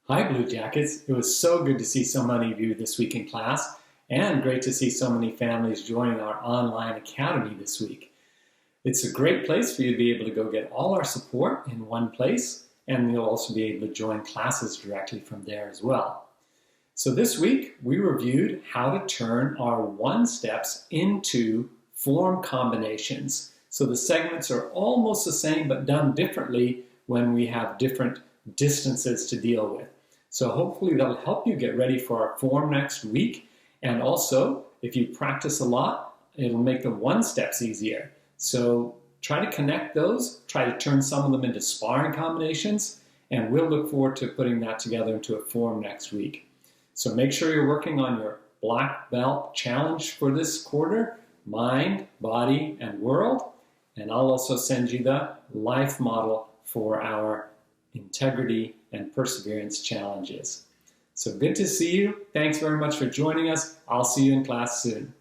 Hi, Blue Jackets. It was so good to see so many of you this week in class, and great to see so many families joining our online academy this week. It's a great place for you to be able to go get all our support in one place, and you'll also be able to join classes directly from there as well. So this week, we reviewed how to turn our one steps into form combinations. So the segments are almost the same, but done differently when we have different distances to deal with. So hopefully that'll help you get ready for our form next week. And also, if you practice a lot, it'll make the one steps easier. So try to connect those, try to turn some of them into sparring combinations, and we'll look forward to putting that together into a form next week. So make sure you're working on your black belt challenge for this quarter, mind, body, and world. And I'll also send you the life model for our integrity and perseverance challenges. So good to see you. Thanks very much for joining us. I'll see you in class soon.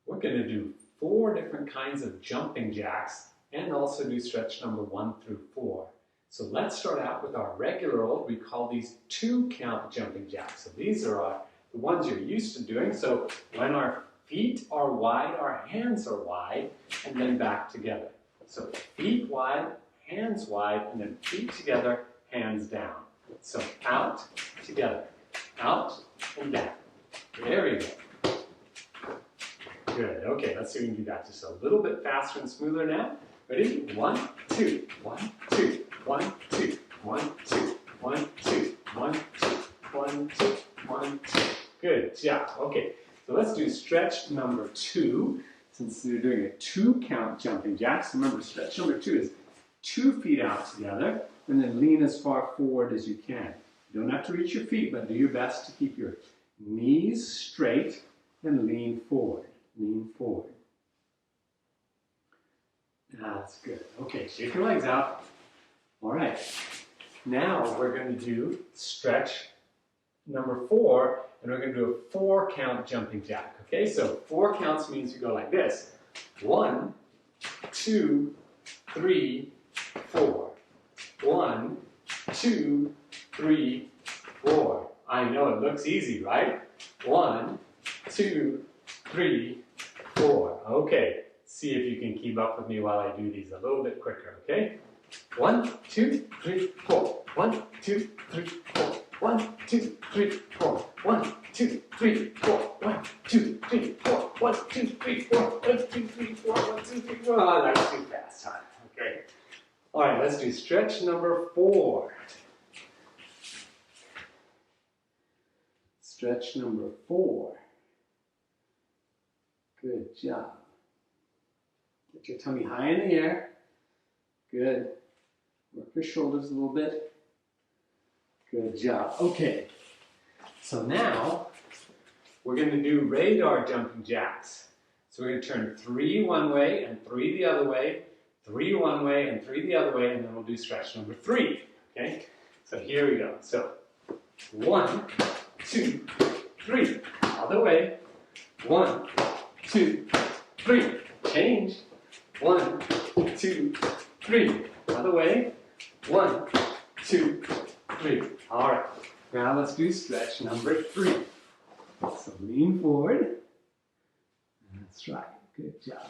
We're going to do 4 different kinds of jumping jacks and also do stretch number 1 through 4. So let's start out with our regular old, we call these 2-count jumping jacks. So these are the ones you're used to doing. So when our feet are wide, our hands are wide, and then back together. So feet wide, hands wide, and then feet together, hands down. So out, together, out, and down. There we go. Good. Okay, let's see if we can do that just a little bit faster and smoother now. Ready? 1, 2, 1, 2, 1, 2, 1, 2, 1, 2, 1, 2, 1, 2, 1, 2. Good job. Okay. So let's do stretch number 2, since we're doing a 2-count jumping jack. So remember, stretch number 2 is 2 feet out together, and then lean as far forward as you can. You don't have to reach your feet, but do your best to keep your knees straight and lean forward. Lean forward. That's good. Okay, shake your legs out. All right. Now we're going to do stretch number 4, and we're going to do a 4-count jumping jack. Okay, so 4 counts means you go like this. 1, 2, 3, 4. 1, 2, 3, 4. I know it looks easy, right? 1, 2, 3, 4. Okay, see if you can keep up with me while I do these a little bit quicker, okay? 1, 2, 3, 4. 1, 2, 3, 4. 1, 2, 3, 4. 1, 2, 3, 4. 1, 2, 3, 4. 1, 2, 3, 4. 1, 2, 3, 4. 1, 2, 3, 4. Oh, that's too fast, huh? Okay. All right, let's do stretch number 4. Stretch number 4. Good job. Get your tummy high in the air. Good. Work your shoulders a little bit. Good job. Okay. So now we're going to do radar jumping jacks. So we're going to turn 3 one way and 3 the other way, 3 one way and 3 the other way, and then we'll do stretch number 3. Okay? So here we go. So 1, 2, 3. Other way. 1, 2, 3. Change. 1, 2, 3. Other way. 1, 2, 3. All right. Now let's do stretch number 3. So lean forward. That's right. Good job.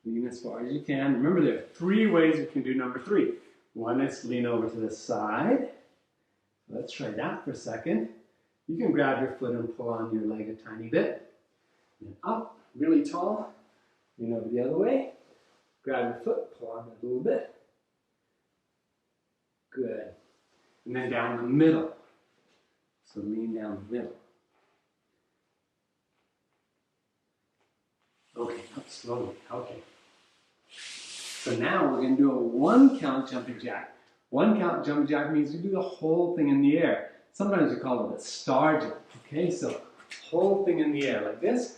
Lean as far as you can. Remember, there are 3 ways you can do number 3. One is lean over to the side. Let's try that for a second. You can grab your foot and pull on your leg a tiny bit. Then up, really tall. Lean over the other way. Grab your foot, pull on it a little bit. Good. And then down the middle. So lean down the middle. Okay, up slowly. Okay. So now we're going to do a 1-count jumping jack. 1-count jumping jack means you do the whole thing in the air. Sometimes we call it a star jump. Okay, so whole thing in the air like this.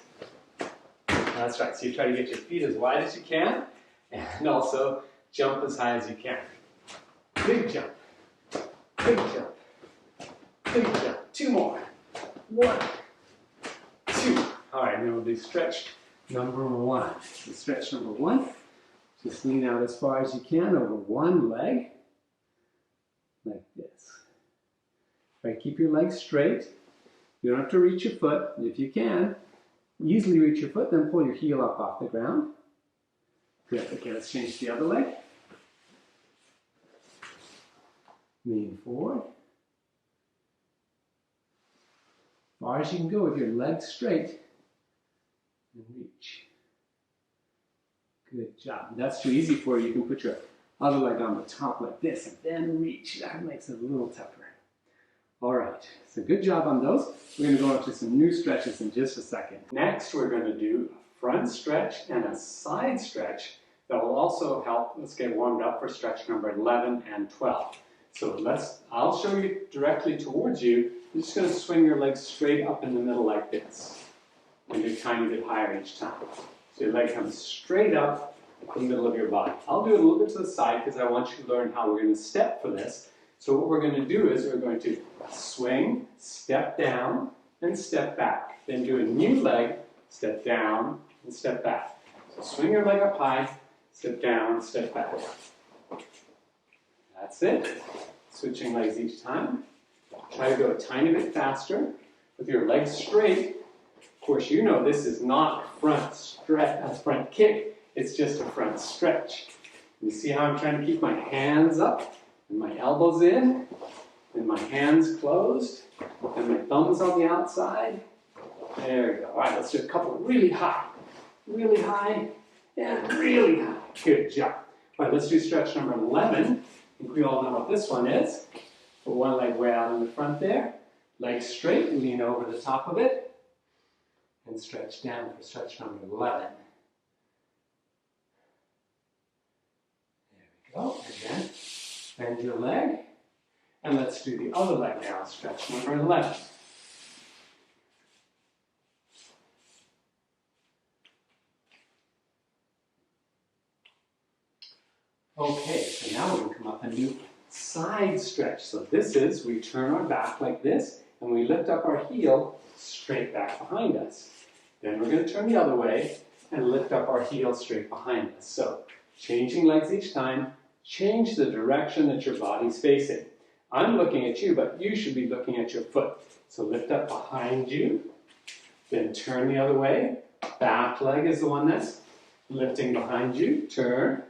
That's right. So you try to get your feet as wide as you can, and also jump as high as you can. Big jump. Big jump. Big jump. 2 more. 1, 2. All right, now we'll do stretch number 1. So stretch number 1. Just lean out as far as you can over one leg, like this. Right, keep your legs straight. You don't have to reach your foot. If you can, easily reach your foot, then pull your heel up off the ground. Good. Okay, let's change the other leg. Lean forward. As far as you can go with your legs straight. And reach. Good job. If that's too easy for you, you can put your other leg on the top like this and then reach. That makes it a little tougher. All right, so good job on those. We're going to go into some new stretches in just a second. Next, we're going to do a front stretch and a side stretch that will also help us get warmed up for stretch number 11 and 12. So I'll show you directly towards you. You're just going to swing your legs straight up in the middle like this. And do a tiny bit higher each time. So your leg comes straight up in the middle of your body. I'll do it a little bit to the side because I want you to learn how we're going to step for this. So what we're going to do is we're going to swing, step down, and step back. Then do a new leg, step down, and step back. So swing your leg up high, step down, step back. That's it. Switching legs each time. Try to go a tiny bit faster with your legs straight. Of course, you know this is not a front kick. It's just a front stretch. You see how I'm trying to keep my hands up? And my elbows in, and my hands closed, and my thumbs on the outside. There we go. All right, let's do a couple really high, and really high. Good job. All right, let's do stretch number 11. I think we all know what this one is. Put one leg way out in the front there. Leg straight, lean over the top of it, and stretch down for stretch number 11. There we go. And then bend your leg, and let's do the other leg now, stretch number 11. Okay, so now we're going to come up and do side stretch. So this is, we turn our back like this, and we lift up our heel straight back behind us. Then we're going to turn the other way and lift up our heel straight behind us. So, changing legs each time. Change the direction that your body's facing. I'm looking at you, but you should be looking at your foot. So lift up behind you, then turn the other way. Back leg is the one that's lifting behind you, turn,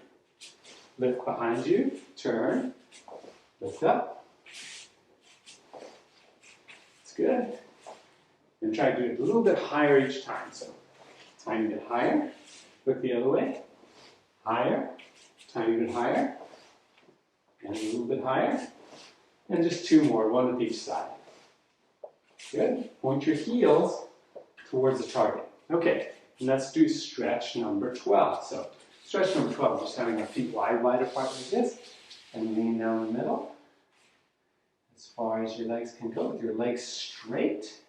lift behind you, turn, lift up. It's good. And try to do it a little bit higher each time. So tiny bit higher, look the other way, higher, tiny bit higher, and a little bit higher, and just two more, one with each side. Good. Point your heels towards the target. Okay, and let's do stretch number 12. So stretch number 12, just having our feet wide apart like this, and lean down the middle as far as your legs can go with your legs straight.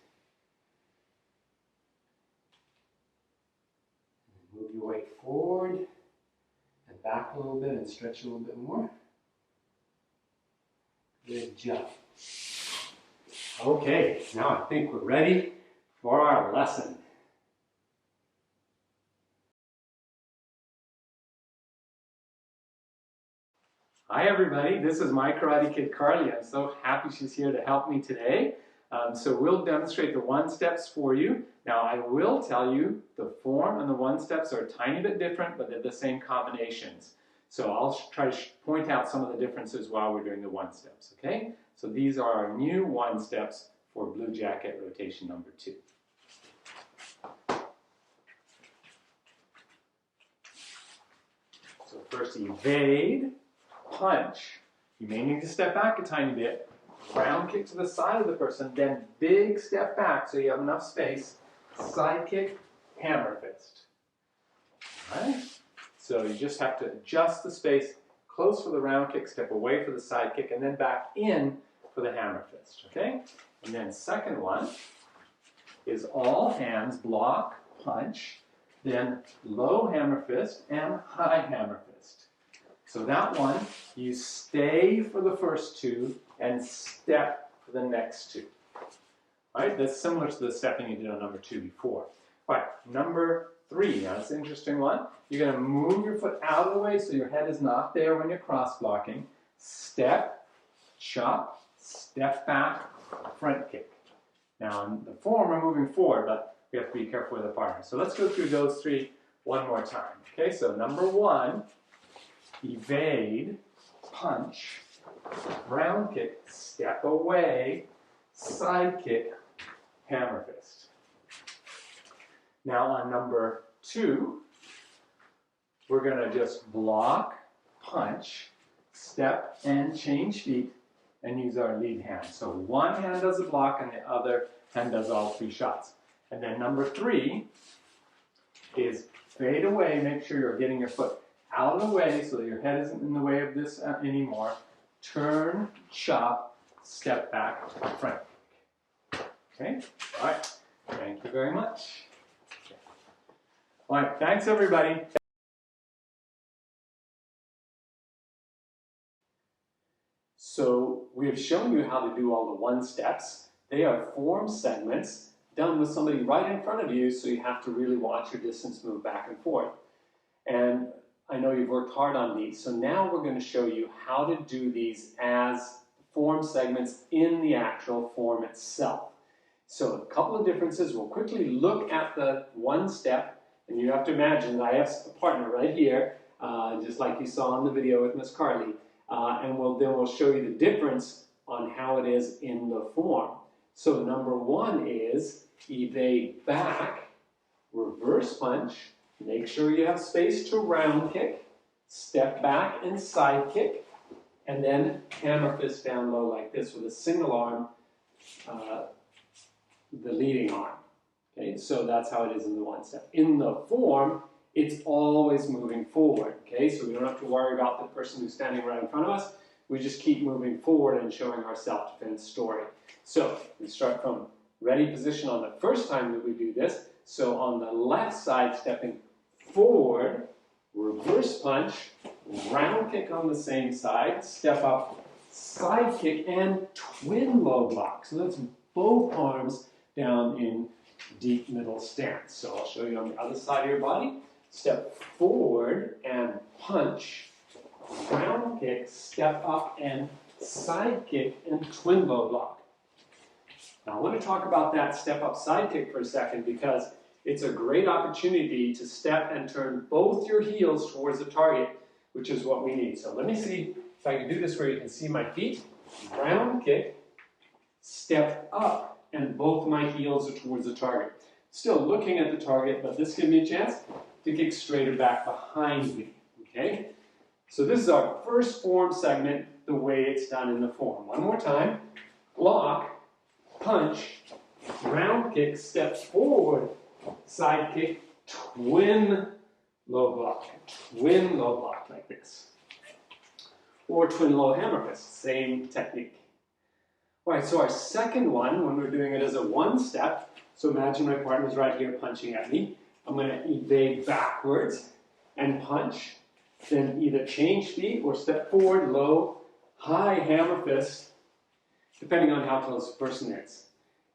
And move your weight forward and back a little bit and stretch a little bit more. Good job. Okay, now I think we're ready for our lesson. Hi everybody, this is my Karate Kid Carly. I'm so happy she's here to help me today. So we'll demonstrate the one steps for you. Now I will tell you the form and the one steps are a tiny bit different, but they're the same combinations. So I'll try to point out some of the differences while we're doing the one steps, okay? So these are our new one steps for Blue Jacket rotation number 2. So first evade, punch. You may need to step back a tiny bit. Round kick to the side of the person, then big step back so you have enough space. Side kick, hammer fist. All right? So you just have to adjust the space, close for the round kick, step away for the side kick, and then back in for the hammer fist, okay? And then second one is all hands, block, punch, then low hammer fist and high hammer fist. So that one, you stay for the first two and step for the next two. All right, that's similar to the stepping you did on number 2 before. All right, number 3. Now, it's an interesting one. You're going to move your foot out of the way so your head is not there when you're cross blocking. Step, chop, step back, front kick. Now, in the form, we're moving forward, but we have to be careful with the partner. So let's go through those 3 one more time. Okay, so number 1, evade, punch, round kick, step away, side kick, hammer fist. Now on number 2, we're going to just block, punch, step, and change feet, and use our lead hand. So one hand does the block, and the other hand does all 3 shots. And then number 3 is fade away. Make sure you're getting your foot out of the way so that your head isn't in the way of this anymore. Turn, chop, step back, front kick. Okay? All right. Thank you very much. All right. Thanks, everybody. So we have shown you how to do all the 1 steps. They are form segments done with somebody right in front of you, so you have to really watch your distance move back and forth. And I know you've worked hard on these, so now we're going to show you how to do these as form segments in the actual form itself. So a couple of differences. We'll quickly look at the 1 step, and you have to imagine that I have a partner right here, just like you saw in the video with Miss Carly, and then we'll show you the difference on how it is in the form. So number 1 is evade back, reverse punch, make sure you have space to round kick, step back and side kick, and then hammer fist down low like this with a single arm, the leading arm. Okay, so that's how it is in the 1 step. In the form, it's always moving forward. Okay, so we don't have to worry about the person who's standing right in front of us. We just keep moving forward and showing our self-defense story. So we start from ready position on the first time that we do this. So on the left side, stepping forward, reverse punch, round kick on the same side, step up, side kick, and twin low block. So that's both arms down in deep middle stance. So I'll show you on the other side of your body. Step forward and punch, round kick, step up and side kick, and twin low block. Now I want to talk about that step up side kick for a second because it's a great opportunity to step and turn both your heels towards the target, which is what we need. So let me see if I can do this where you can see my feet. Round kick, step up, and both my heels are towards the target. Still looking at the target, but this gives me a chance to kick straighter back behind me. Okay? So this is our first form segment, the way it's done in the form. One more time. Block, punch, round kick, step forward, side kick, twin low block like this. Or twin low hammer fist, same technique. All right, so our second one, when we're doing it as a 1 step, so imagine my partner's right here punching at me. I'm going to evade backwards and punch, then either change feet or step forward, low, high hammer fist, depending on how close the person is.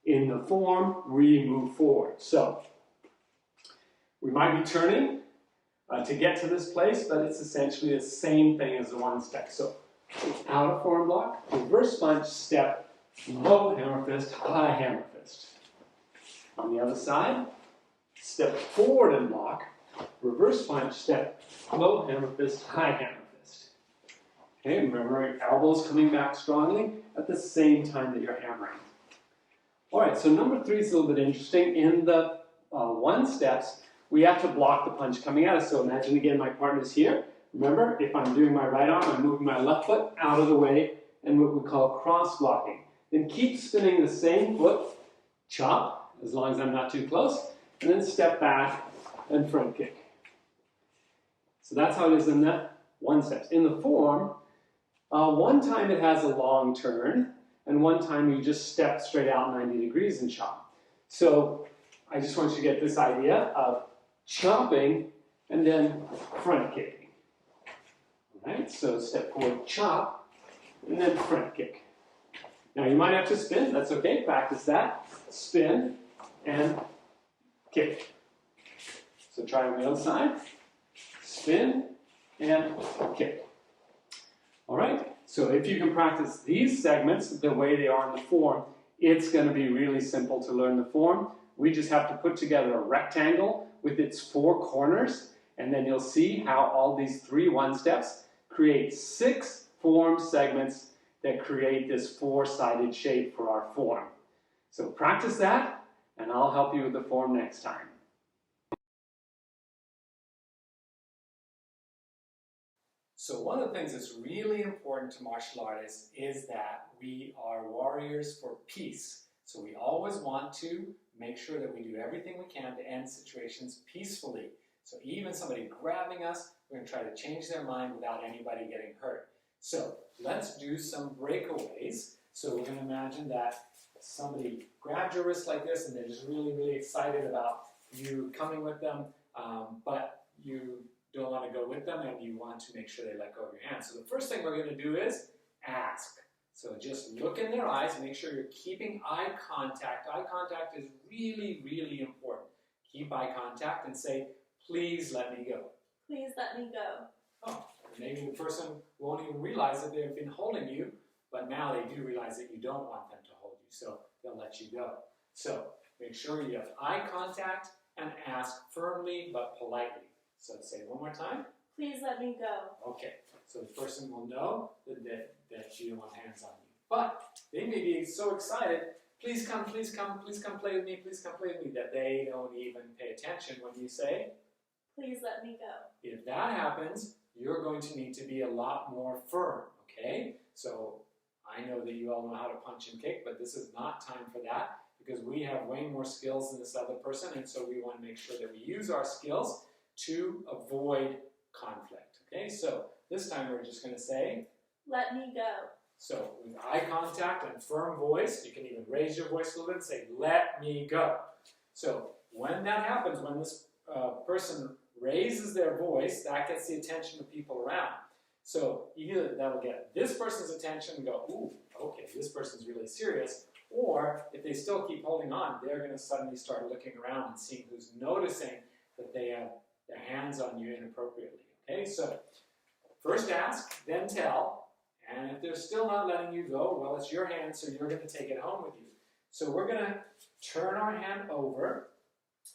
In the form, we move forward. So we might be turning to get to this place, but it's essentially the same thing as the 1 step. So out of form block, reverse punch, step, low hammer fist, high hammer fist. On the other side, step forward and block, reverse punch, step, low hammer fist, high hammer fist. Okay, remember elbows coming back strongly at the same time that you're hammering. All right, so number 3 is a little bit interesting. In the 1 steps, we have to block the punch coming at us. So imagine again my partner's here. Remember, if I'm doing my right arm, I'm moving my left foot out of the way and what we call cross blocking. Then keep spinning the same foot, chop, as long as I'm not too close, and then step back and front kick. So that's how it is in the 1 steps. In the form, one time it has a long turn, and one time you just step straight out 90 degrees and chop. So I just want you to get this idea of chopping and then front kicking. All right, so step forward, chop, and then front kick. Now you might have to spin, that's okay, practice that. Spin and kick. So try wheel side, spin, and kick. All right, so if you can practice these segments the way they are in the form, it's going to be really simple to learn the form. We just have to put together a rectangle with its 4 corners, and then you'll see how all these 3 one-steps create 6 form segments that create this 4-sided shape for our form. So practice that, and I'll help you with the form next time. So one of the things that's really important to martial artists is that we are warriors for peace. So we always want to make sure that we do everything we can to end situations peacefully. So even somebody grabbing us, we're going to try to change their mind without anybody getting hurt. So let's do some breakaways. So we're going to imagine that somebody grabbed your wrist like this and they're just really, really excited about you coming with them, but you don't want to go with them and you want to make sure they let go of your hand. So the first thing we're going to do is ask. So just look in their eyes, make sure you're keeping eye contact. Eye contact is really, really important. Keep eye contact and say, please let me go. Please let me go. Oh, maybe the person won't even realize that they've been holding you, but now they do realize that you don't want them to hold you, so they'll let you go. So make sure you have eye contact and ask firmly but politely. So say it one more time. Please let me go. Okay, so the person will know that you don't want hands on you. But they may be so excited, please come, please come, please come play with me, please come play with me, that they don't even pay attention when you say, please let me go. if that happens, you're going to need to be a lot more firm, okay? So I know that you all know how to punch and kick, but this is not time for that because we have way more skills than this other person, and so we want to make sure that we use our skills to avoid conflict, okay? So this time we're just going to say, let me go. so with eye contact and firm voice, you can even raise your voice a little bit and say, let me go. So when that happens, when this person raises their voice, that gets the attention of people around. So either that'll get this person's attention and go, ooh, okay, this person's really serious, or if they still keep holding on, they're going to suddenly start looking around and seeing who's noticing that they have their hands on you inappropriately. Okay, so first ask, then tell, and if they're still not letting you go, well, it's your hand, so you're going to take it home with you. So we're going to turn our hand over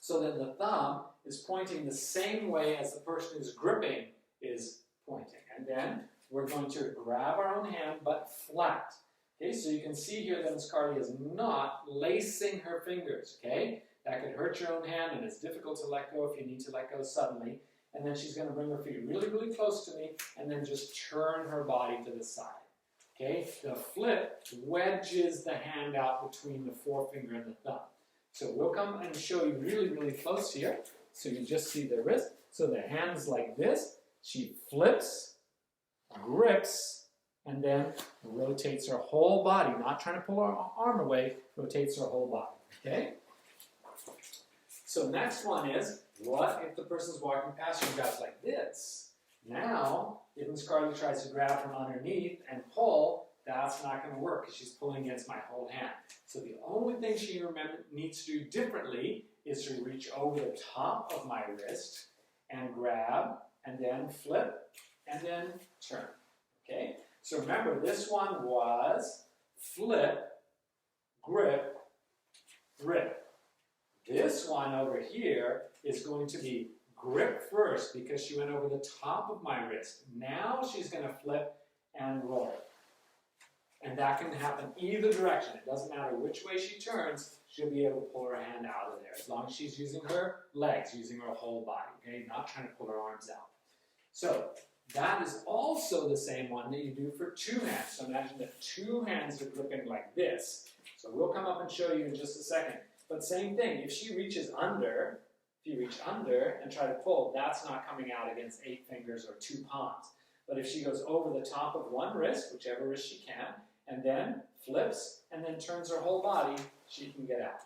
so that the thumb is pointing the same way as the person who's gripping is pointing. And then we're going to grab our own hand, but flat. Okay, so you can see here that Miss Carly is not lacing her fingers, okay? That could hurt your own hand, and it's difficult to let go if you need to let go suddenly. And then she's going to bring her feet really, really close to me, and then just turn her body to the side. Okay? The flip wedges the hand out between the forefinger and the thumb. So we'll come and show you really, really close here. So you just see the wrist. So the hand's like this. She flips, grips, and then rotates her whole body. Not trying to pull her arm away, rotates her whole body. Okay? So next one is, what if the person's walking past you and grabs like this? Now, if Miss Carly tries to grab from underneath and pull, that's not going to work because she's pulling against my whole hand. So the only thing she needs to do differently is to reach over the top of my wrist and grab, and then flip, and then turn. Okay? So remember, this one was flip, grip, grip. This one over here is going to be grip first because she went over the top of my wrist. Now she's going to flip and roll. And that can happen either direction. It doesn't matter which way she turns, she'll be able to pull her hand out of there as long as she's using her legs, using her whole body, okay? Not trying to pull her arms out. So that is also the same one that you do for two hands. So imagine that two hands are gripping like this. So we'll come up and show you in just a second. But same thing, if she reaches under, if you reach under and try to pull, that's not coming out against 8 fingers or 2 palms. But if she goes over the top of one wrist, whichever wrist she can, and then flips and then turns her whole body, she can get out.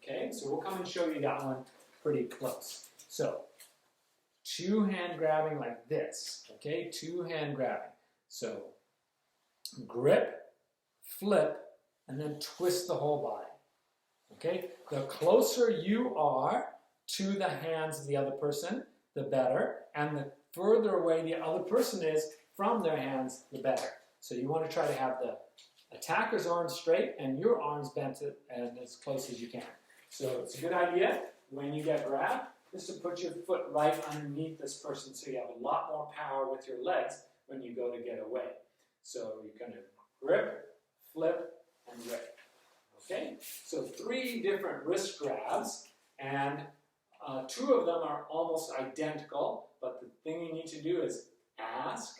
Okay, so we'll come and show you that one pretty close. So, 2 hand grabbing like this, okay, 2 hand grabbing. So, grip, flip, and then twist the whole body. Okay, the closer you are to the hands of the other person, the better. And the further away the other person is from their hands, the better. So you want to try to have the attacker's arms straight and your arms bent and as close as you can. So it's a good idea when you get grabbed just to put your foot right underneath this person so you have a lot more power with your legs when you go to get away. So you're going to grip, flip, and rip. Okay? So 3 different wrist grabs, and 2 of them are almost identical, but the thing you need to do is ask,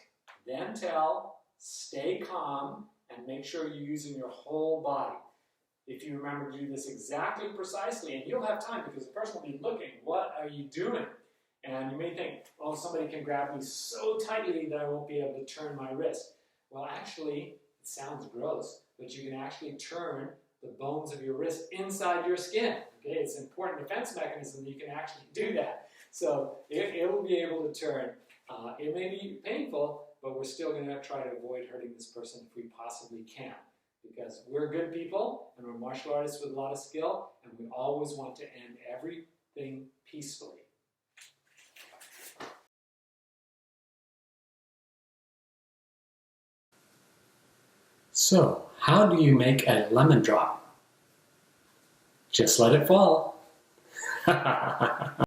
then tell, stay calm, and make sure you're using your whole body. If you remember to do this exactly precisely, and you'll have time because the person will be looking, what are you doing? And you may think, oh, somebody can grab me so tightly that I won't be able to turn my wrist. Well, actually, it sounds gross, but you can actually turn the bones of your wrist inside your skin. Okay, it's an important defense mechanism that you can actually do that. So it will be able to turn. It may be painful, but we're still going to try to avoid hurting this person if we possibly can. Because we're good people, and we're martial artists with a lot of skill, and we always want to end everything peacefully. So, how do you make a lemon drop? Just let it fall.